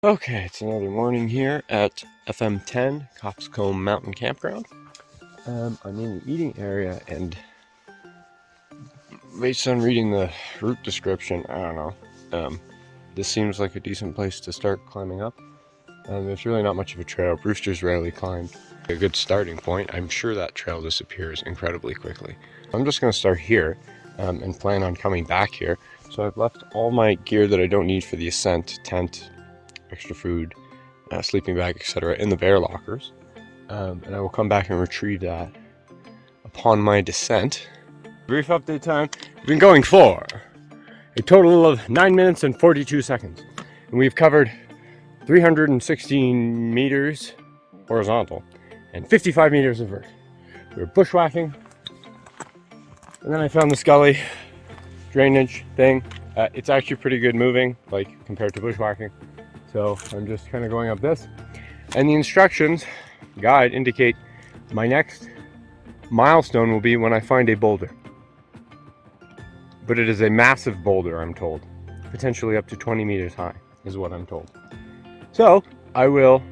Okay, it's another morning here at FM10 Copscomb Mountain Campground. I'm in the eating area, and based on reading the route description, I don't know. This seems like a decent place to start climbing up. There's really not much of a trail. Brewster's rarely climbed. A good starting point. I'm sure that trail disappears incredibly quickly. I'm just going to start here and plan on coming back here. So I've left all my gear that I don't need for the ascent, tent, extra food, sleeping bag, etc. in the bear lockers, and I will come back and retrieve that upon my descent. Brief update time. We've been going for a total of 9 minutes and 42 seconds, and we've covered 316 meters horizontal and 55 meters of vert. We were bushwhacking, and then I found this gully drainage thing. It's actually pretty good moving, like compared to bushwhacking. So I'm just kind of going up this, and the instructions guide indicate my next milestone will be when I find a boulder. But it is a massive boulder, I'm told. Potentially up to 20 meters high is what I'm told. So I will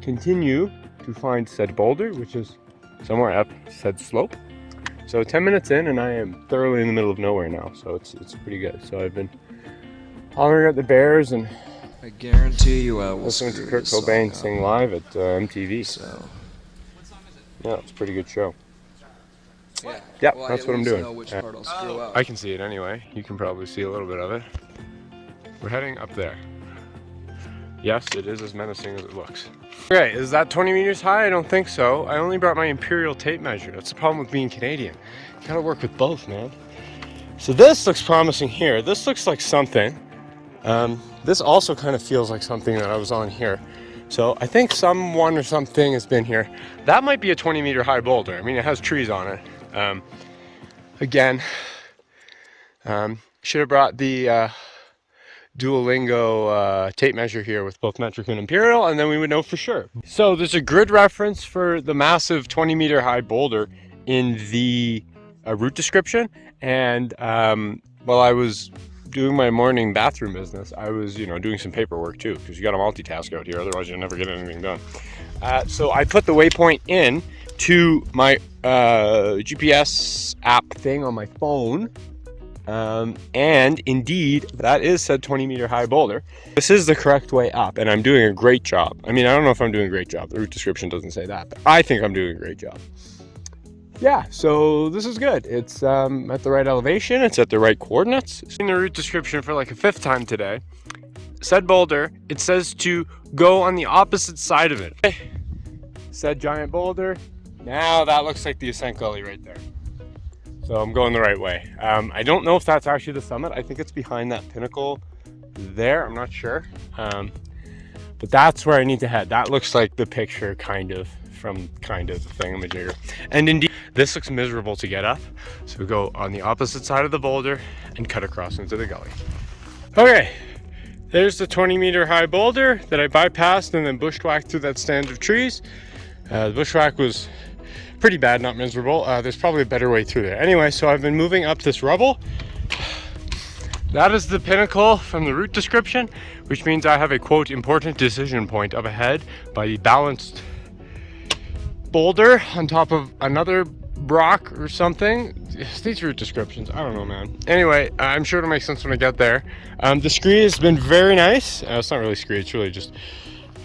continue to find said boulder, which is somewhere up said slope. So 10 minutes in, and I am thoroughly in the middle of nowhere now, so it's pretty good. So I've been hollering at the bears and I guarantee you I will listening to Kurt Cobain sing live at MTV. So yeah, it's a pretty good show. Yeah, well, that's what I'm doing. Know which part I'll screw up. I can see it anyway. You can probably see a little bit of it. We're heading up there. Yes, it is as menacing as it looks. Okay, is that 20 meters high? I don't think so. I only brought my imperial tape measure. That's the problem with being Canadian. You gotta work with both, man. So this looks promising here. This looks like something. This also kind of feels like something that I was on here. So I think someone or something has been here. That might be a 20 meter high boulder. I mean, it has trees on it. Again, should have brought the Duolingo tape measure here with both metric and imperial, and then we would know for sure. So there's a grid reference for the massive 20 meter high boulder in the route description. And while I was doing my morning bathroom business, I was, doing some paperwork too, because you got to multitask out here, otherwise you'll never get anything done. So I put the waypoint in to my GPS app thing on my phone, and indeed, that is said 20 meter high boulder. This is the correct way up, and I'm doing a great job. I mean, I don't know if I'm doing a great job. The route description doesn't say that, but I think I'm doing a great job. Yeah, so this is good. It's at the right elevation. It's at the right coordinates. In the route description for like a 5th time today, said boulder, it says to go on the opposite side of it. Said giant boulder. Now that looks like the ascent gully right there. So I'm going the right way. I don't know if that's actually the summit. I think it's behind that pinnacle there. I'm not sure. But that's where I need to head. That looks like the picture from the thingamajigger. And indeed, this looks miserable to get up. So we go on the opposite side of the boulder and cut across into the gully. Okay, there's the 20 meter high boulder that I bypassed and then bushwhacked through that stand of trees. The bushwhack was pretty bad, not miserable. There's probably a better way through there. Anyway, so I've been moving up this rubble. That is the pinnacle from the route description, which means I have a quote important decision point up ahead by the balanced boulder on top of another rock or something. These route descriptions, I don't know, man. Anyway, I'm sure it'll make sense when I get there. The scree has been very nice. It's not really scree, it's really just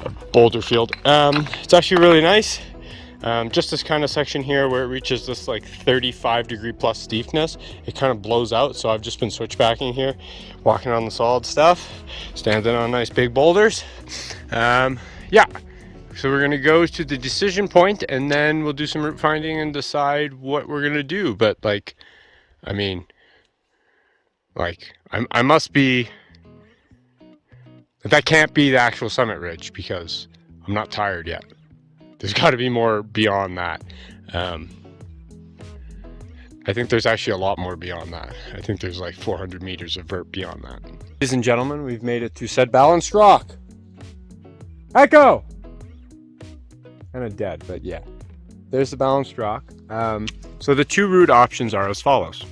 a boulder field. It's actually really nice. Just this kind of section here where it reaches this like 35-degree plus steepness, it kind of blows out. So I've just been switchbacking here, walking on the solid stuff, standing on nice big boulders. Yeah. So we're going to go to the decision point, and then we'll do some route finding and decide what we're going to do. But I must be, that can't be the actual summit ridge because I'm not tired yet. There's got to be more beyond that. I think there's actually a lot more beyond that. I think there's like 400 meters of vert beyond that. Ladies and gentlemen, we've made it to said balanced rock. Echo! Kind of dead, but yeah. There's the balanced rock. So the two route options are as follows.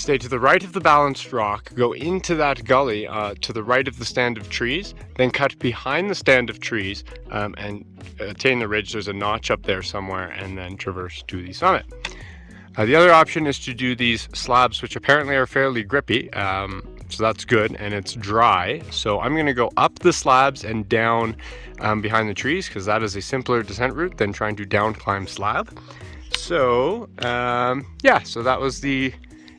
stay to the right of the balanced rock, go into that gully to the right of the stand of trees, then cut behind the stand of trees and attain the ridge. There's a notch up there somewhere, and then traverse to the summit. The other option is to do these slabs, which apparently are fairly grippy, so that's good, and it's dry. So I'm going to go up the slabs and down behind the trees, because that is a simpler descent route than trying to down climb slab. So yeah, so that was the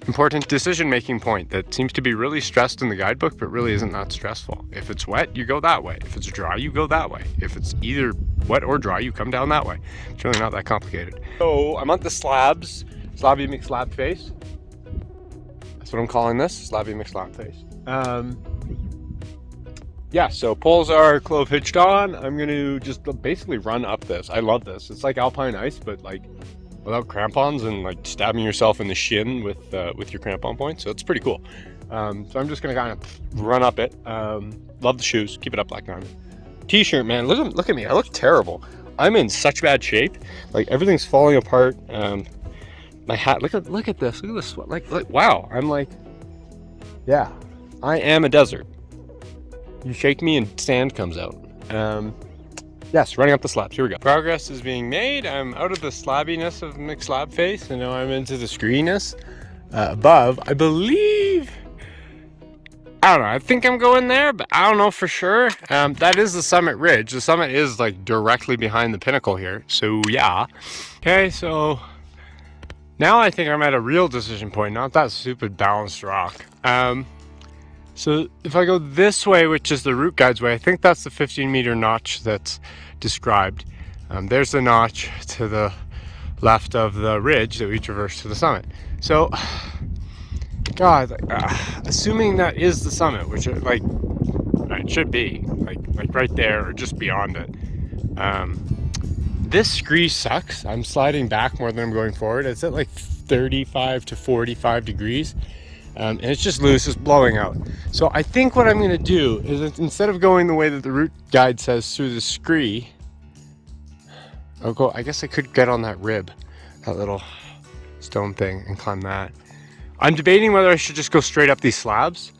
important decision-making point that seems to be really stressed in the guidebook, but really isn't that stressful. If it's wet, you go that way. If it's dry, you go that way. If it's either wet or dry, you come down that way. It's really not that complicated. So I'm on the slabs, slabby McSlab face. That's what I'm calling this, slabby McSlab face. Yeah, so poles are clove hitched on. I'm gonna just basically run up this. I love this. It's like alpine ice, but like without crampons and like stabbing yourself in the shin with your crampon points. So it's pretty cool. So I'm just gonna kind of run up it. Love the shoes. Keep it up, Black Diamond. T-shirt, man. Look at me. I look terrible. I'm in such bad shape. Like everything's falling apart. My hat. Look at this. Look at this. Like wow. I'm like, yeah. I am a desert. You shake me and sand comes out. Yes, running up the slabs. Here we go. Progress is being made. I'm out of the slabbiness of McSlab face, and now I'm into the screeness above. I believe, I don't know, I think I'm going there, but I don't know for sure. That is the summit ridge. The summit is like directly behind the pinnacle here. So yeah. Okay, so now I think I'm at a real decision point, not that stupid balanced rock. So if I go this way, which is the route guide's way, I think that's the 15-meter notch that's described. There's the notch to the left of the ridge that we traversed to the summit. So, God, assuming that is the summit, which like it should be, like right there or just beyond it. This scree sucks. I'm sliding back more than I'm going forward. It's at like 35 to 45 degrees. And it's just loose, it's blowing out. So I think what I'm going to do is, instead of going the way that the route guide says through the scree, I'll go, I guess I could get on that rib, that little stone thing, and climb that. I'm debating whether I should just go straight up these slabs.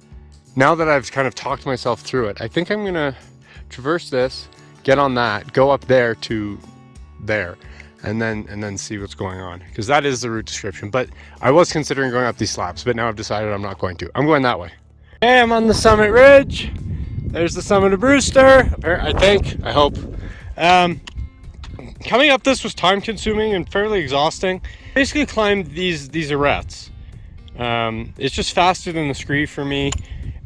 Now that I've kind of talked myself through it, I think I'm going to traverse this, get on that, go up there to there, and then see what's going on, because that is the route description. But I was considering going up these slabs, but now I've decided I'm not going to. I'm going that way. Hey, I'm on the summit ridge. There's the summit of Brewster, I think, I hope. Coming up this was time consuming and fairly exhausting. Basically climbed these arêtes. It's just faster than the scree for me.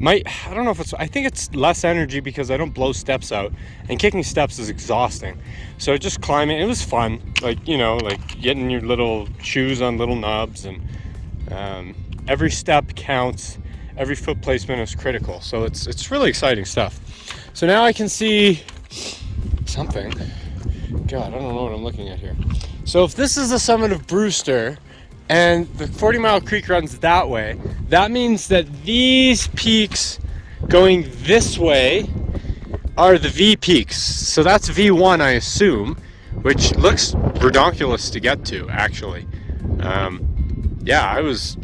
I don't know if I think it's less energy because I don't blow steps out, and kicking steps is exhausting. So just climbing, it was fun. Like, you know, like getting your little shoes on little knobs, and every step counts. Every foot placement is critical. So it's really exciting stuff. So now I can see something. God, I don't know what I'm looking at here. So if this is the summit of Brewster, and the 40 Mile Creek runs that way, that means that these peaks going this way are the V peaks. So that's V1, I assume, which looks redonkulous to get to, actually. Yeah, I was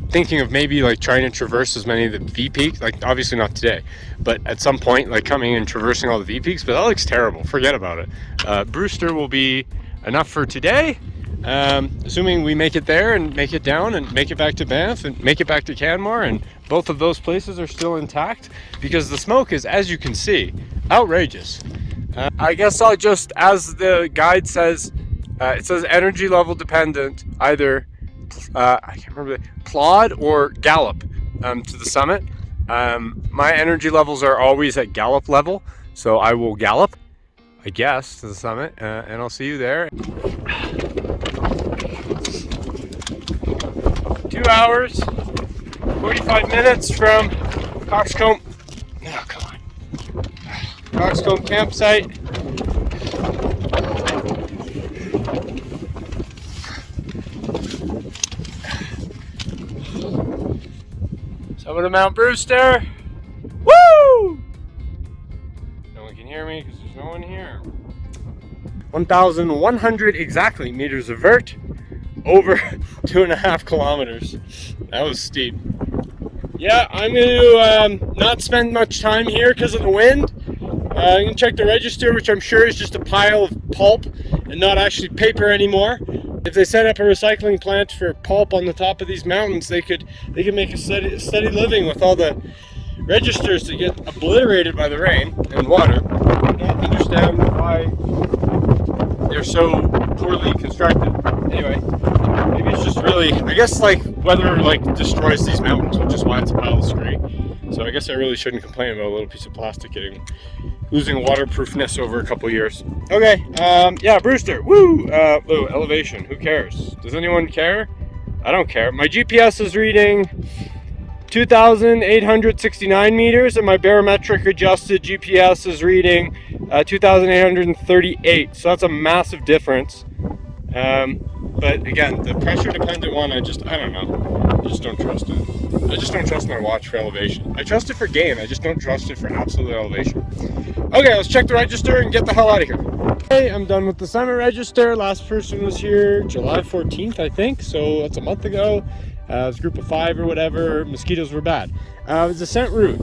thinking of maybe like trying to traverse as many of the V peaks, like obviously not today, but at some point like coming and traversing all the V peaks, but that looks terrible. Forget about it. Brewster will be enough for today. Assuming we make it there and make it down and make it back to Banff and make it back to Canmore, and both of those places are still intact, because the smoke is, as you can see, outrageous. I guess I'll just, as the guide says, it says energy level dependent, either I can't remember, plod or gallop to the summit. My energy levels are always at gallop level, so I will gallop, I guess, to the summit, and I'll see you there. 2 hours, 45 minutes from Coxcomb. Oh, come on. Coxcomb campsite. Summit of Mount Brewster. Woo! No one can hear me because there's no one here. 1,100 exactly meters of vert. over 2.5 kilometers. That was steep. Yeah, I'm going to not spend much time here because of the wind. I'm going to check the register, which I'm sure is just a pile of pulp and not actually paper anymore. If they set up a recycling plant for pulp on the top of these mountains, they could make a steady living with all the registers that get obliterated by the rain and water. I don't understand why they're so poorly constructed. Anyway, maybe it's just really, I guess like weather like destroys these mountains, which is why it's a pile of scree. So I guess I really shouldn't complain about a little piece of plastic losing waterproofness over a couple years. Okay, yeah, Brewster, woo! Ooh, elevation, who cares? Does anyone care? I don't care. My GPS is reading 2,869 meters, and my barometric adjusted GPS is reading 2,838. So that's a massive difference. But again, the pressure dependent one, I don't know. I just don't trust it. I just don't trust my watch for elevation. I trust it for gain, I just don't trust it for absolute elevation. Okay, let's check the register and get the hell out of here. Okay, I'm done with the summit register. Last person was here July 14th, I think, so that's a month ago. It was a group of 5 or whatever. Mosquitoes were bad. It was ascent route.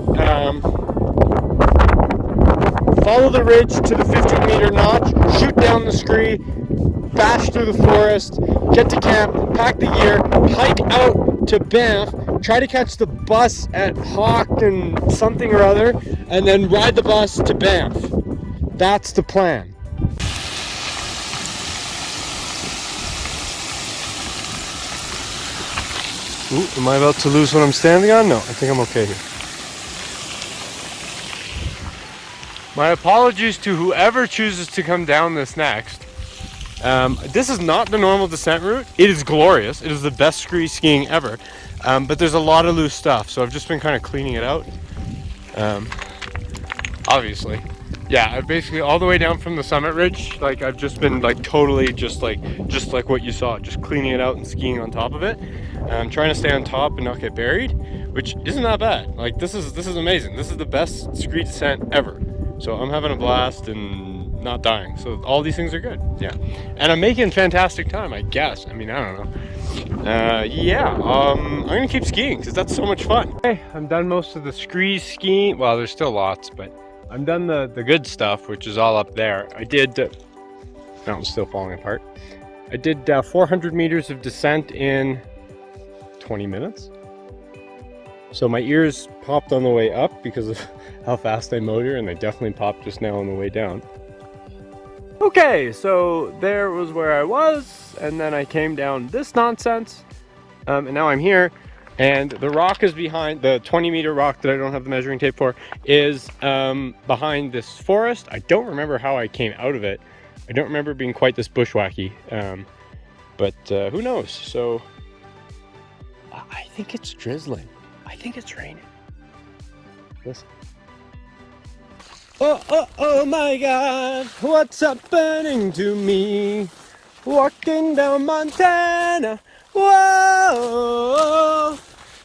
Follow the ridge to the 15-meter notch, shoot down the scree, bash through the forest, get to camp, pack the gear, hike out to Banff, try to catch the bus at Hawk and something or other, and then ride the bus to Banff. That's the plan. Ooh, am I about to lose what I'm standing on? No, I think I'm okay here. My apologies to whoever chooses to come down this next. This is not the normal descent route. It is glorious. It is the best scree skiing ever. But there's a lot of loose stuff, so I've just been kind of cleaning it out. Obviously. Yeah, I've basically all the way down from the summit ridge, like I've just been like totally just like what you saw, just cleaning it out and skiing on top of it. I'm trying to stay on top and not get buried, which isn't that bad. Like this is amazing. This is the best scree descent ever. So I'm having a blast and not dying. So all these things are good. Yeah. And I'm making fantastic time, I guess. I mean, I don't know. Yeah, I'm gonna keep skiing because that's so much fun. Okay, I'm done most of the scree skiing. Well, there's still lots, but I'm done the good stuff, which is all up there. I did, mountain's still falling apart. I did 400 meters of descent in 20 minutes. So my ears popped on the way up because of how fast I motor, and they definitely popped just now on the way down. Okay, so there was where I was, and then I came down this nonsense, and now I'm here, and the rock is behind, the 20-meter rock that I don't have the measuring tape for, is behind this forest. I don't remember how I came out of it. I don't remember being quite this bushwhacky, but who knows? So I think it's drizzling. I think it's raining. Listen. Oh my God, what's happening to me? Walking down Montana, whoa,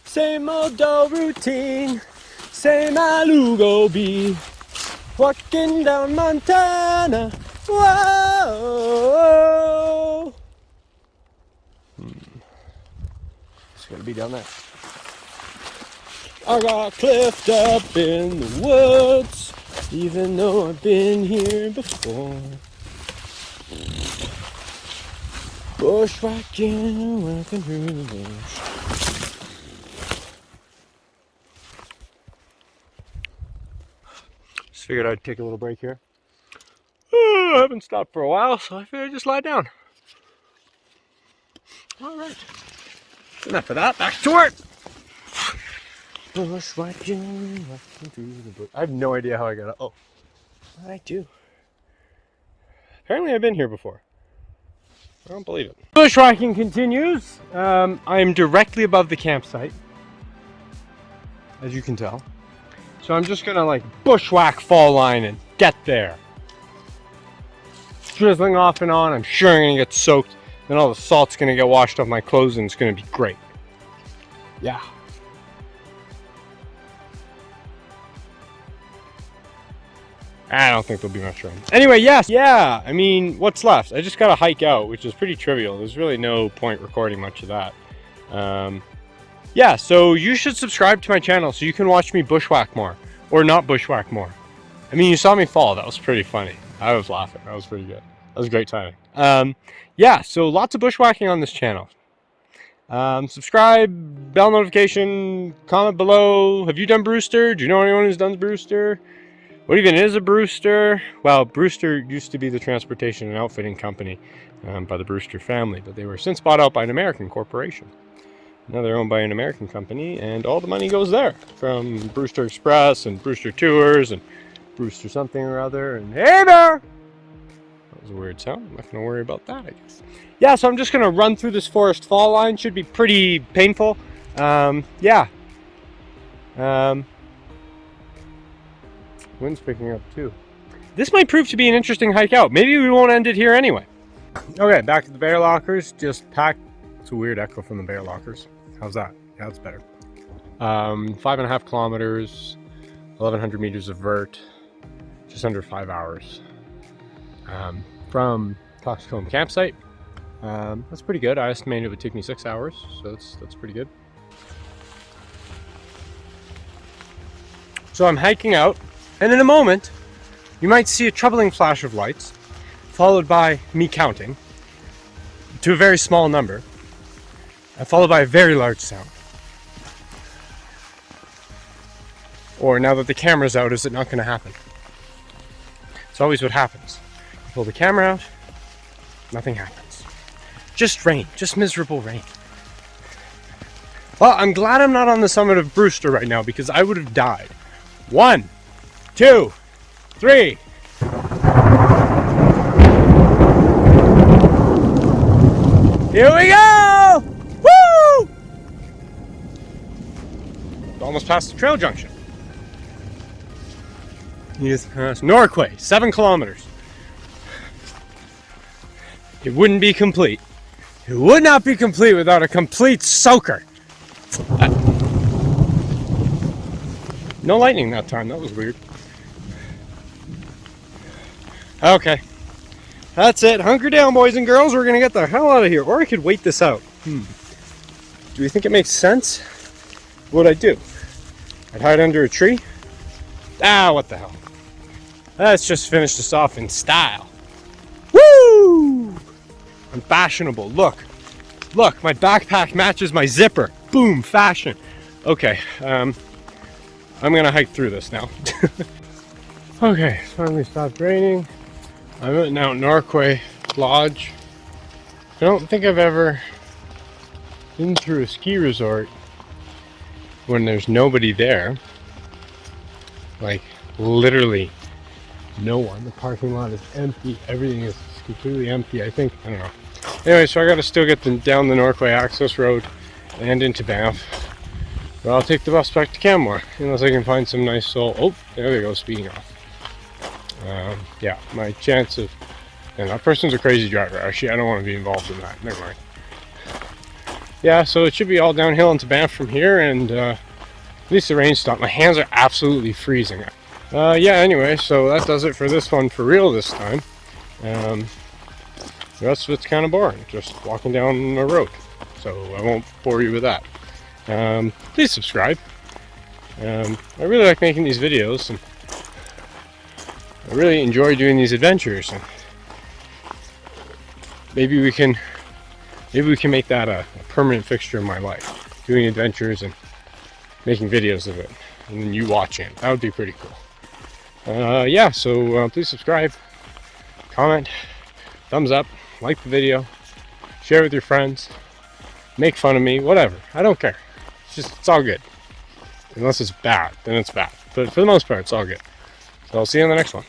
same old dull routine, same Alugo bee. Walking down Montana, whoa. It's gonna be down there. I got cliffed up in the woods, even though I've been here before. Bushwhacking, working through the bush. Just figured I'd take a little break here. Oh, I haven't stopped for a while, so I figured I'd just lie down. Alright. Enough of that, back to work! Bushwhacking, working through the bush. I have no idea how I got it. Oh, I do. Apparently I've been here before. I don't believe it. Bushwhacking continues. I am directly above the campsite, as you can tell. So I'm just gonna like bushwhack fall line and get there. Drizzling off and on. I'm sure I'm gonna get soaked. Then all the salt's gonna get washed off my clothes and it's gonna be great. Yeah. I don't think there'll be much rain. Anyway, yes, yeah, I mean, what's left? I just gotta hike out, which is pretty trivial. There's really no point recording much of that. Yeah, so you should subscribe to my channel so you can watch me bushwhack more. Or not bushwhack more. I mean, you saw me fall. That was pretty funny. I was laughing. That was pretty good. That was great timing. Yeah, so lots of bushwhacking on this channel. Subscribe, bell notification, comment below. Have you done Brewster? Do you know anyone who's done Brewster? What even is a Brewster? Well, Brewster used to be the transportation and outfitting company by the Brewster family, but they were since bought out by an American corporation. Now they're owned by an American company, and all the money goes there from Brewster Express and Brewster Tours and Brewster something or other. And hey there! That was a weird sound. I'm not going to worry about that, I guess. Yeah, so I'm just going to run through this forest fall line. Should be pretty painful. Yeah. Wind's picking up too. This might prove to be an interesting hike out. Maybe we won't end it here anyway. Okay, back to the bear lockers. Just packed. It's a weird echo from the bear lockers. How's that? Yeah, that's better. 5.5 kilometers, 1,100 meters of vert, just under 5 hours. From Coxcomb campsite. That's pretty good. I estimated it would take me 6 hours, so that's pretty good. So I'm hiking out, and in a moment, you might see a troubling flash of lights, followed by me counting to a very small number, and followed by a very large sound. Or now that the camera's out, is it not going to happen? It's always what happens. You pull the camera out, nothing happens. Just rain, just miserable rain. Well, I'm glad I'm not on the summit of Brewster right now because I would have died. 1, 2, 3. Here we go! Woo! Almost past the trail junction. Yes, Norquay, 7 kilometers. It wouldn't be complete. It would not be complete without a complete soaker. No lightning that time. That was weird. Okay. That's it. Hunker down, boys and girls. We're going to get the hell out of here. Or I could wait this out. Do you think it makes sense? What'd I do? I'd hide under a tree? Ah, what the hell. Let's just finish this off in style. Woo! I'm fashionable. Look. Look, my backpack matches my zipper. Boom, fashion. Okay, I'm gonna hike through this now. Okay, it's finally stopped raining. I'm at now Norquay Lodge. I don't think I've ever been through a ski resort when there's nobody there. Like, literally no one. The parking lot is empty. Everything is completely empty, I think. I don't know. Anyway, so I gotta still get down the Norquay access road and into Banff. But I'll take the bus back to Canmore, unless I can find some nice soul. Oh, there they go, speeding off. Yeah, my chance of... And that person's a crazy driver. Actually, I don't want to be involved in that. Never mind. Yeah, so it should be all downhill into Banff from here, and at least the rain stopped. My hands are absolutely freezing. Yeah, anyway, so that does it for this one for real this time. The rest of it's kind of boring, just walking down a road. So I won't bore you with that. Please subscribe. I really like making these videos, and I really enjoy doing these adventures. And maybe we can make that a permanent fixture in my life, doing adventures and making videos of it, and then you watching it. That would be pretty cool. Yeah, so please subscribe, comment, thumbs up, like the video, share with your friends, make fun of me, whatever. I don't care. It's all good. Unless it's bad, then it's bad. But for the most part, it's all good. So I'll see you in the next one.